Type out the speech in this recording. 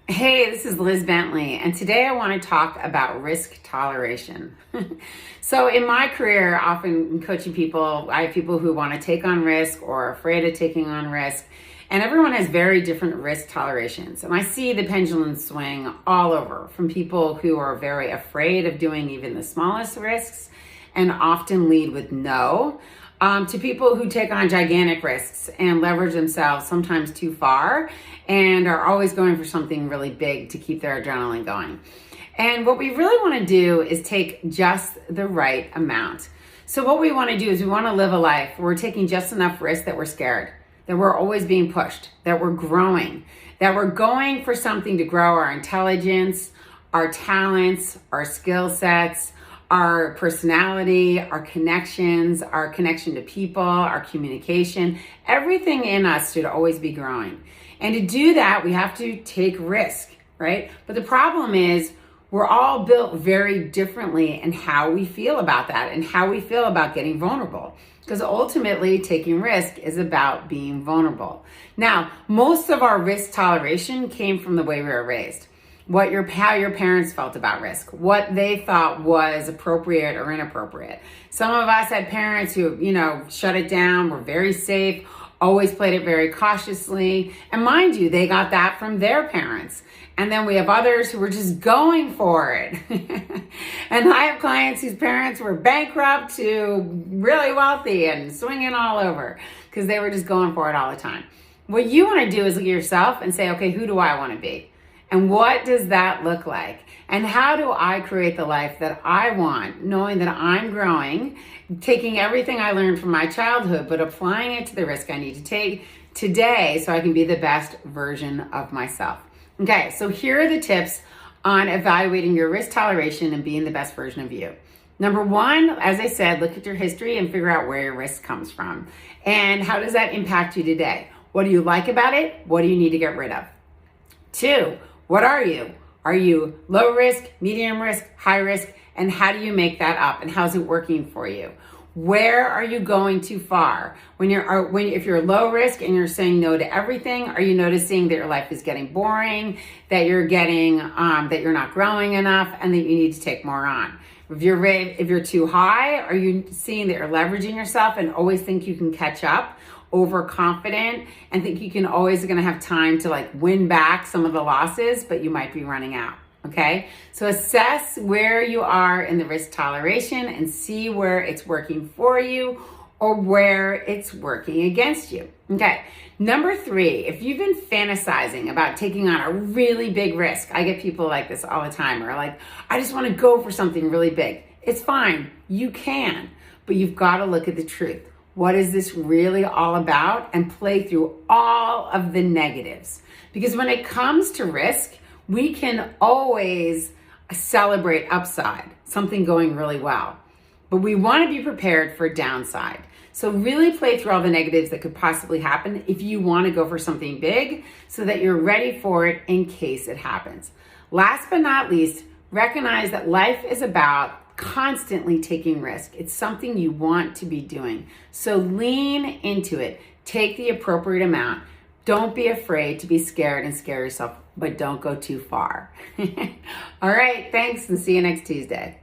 Hey, this is Liz Bentley, and today I want to talk about risk toleration. So, in my career, often in coaching people, I have people who want to take on risk or are afraid of taking on risk, and everyone has very different risk tolerations. And I see the pendulum swing all over from people who are very afraid of doing even the smallest risks and often lead with no. To people who take on gigantic risks and leverage themselves sometimes too far and are always going for something really big to keep their adrenaline going. And what we really want to do is take just the right amount. So what we want to do is we want to live a life where we're taking just enough risk that we're scared, that we're always being pushed, that we're growing, that we're going for something to grow our intelligence, our talents, our skill sets, our personality, our connections, our connection to people, our communication. Everything in us should always be growing. And to do that, we have to take risk, right? But the problem is we're all built very differently in how we feel about that and how we feel about getting vulnerable. Because ultimately, taking risk is about being vulnerable. Now, most of our risk toleration came from the way we were raised. How your parents felt about risk, what they thought was appropriate or inappropriate. Some of us had parents who, shut it down, were very safe, always played it very cautiously. And mind you, they got that from their parents. And then we have others who were just going for it. And I have clients whose parents were bankrupt to really wealthy and swinging all over because they were just going for it all the time. What you want to do is look at yourself and say, okay, who do I want to be? And what does that look like? And how do I create the life that I want, knowing that I'm growing, taking everything I learned from my childhood, but applying it to the risk I need to take today so I can be the best version of myself. Okay, so here are the tips on evaluating your risk toleration and being the best version of you. Number one, as I said, look at your history and figure out where your risk comes from. And how does that impact you today? What do you like about it? What do you need to get rid of? Two, what are you? Are you low risk, medium risk, high risk? And how do you make that up? And how's it working for you? Where are you going too far? If you're low risk and you're saying no to everything, are you noticing that your life is getting boring, that you're not growing enough, and that you need to take more on? If you're too high, are you seeing that you're leveraging yourself and always think you can catch up? Overconfident and think you can always going to have time to win back some of the losses, but you might be running out. Okay, so assess where you are in the risk toleration and see where it's working for you or where it's working against you. Okay, number three, if you've been fantasizing about taking on a really big risk, I get people like this all the time, or I just want to go for something really big. It's fine, you can, but you've got to look at the truth. What is this really all about? And play through all of the negatives. Because when it comes to risk, we can always celebrate upside, something going really well. But we want to be prepared for downside. So really play through all the negatives that could possibly happen if you want to go for something big so that you're ready for it in case it happens. Last but not least, recognize that life is about constantly taking risk. It's something you want to be doing. So lean into it. Take the appropriate amount. Don't be afraid to be scared and scare yourself, but don't go too far. All right, thanks, and see you next Tuesday.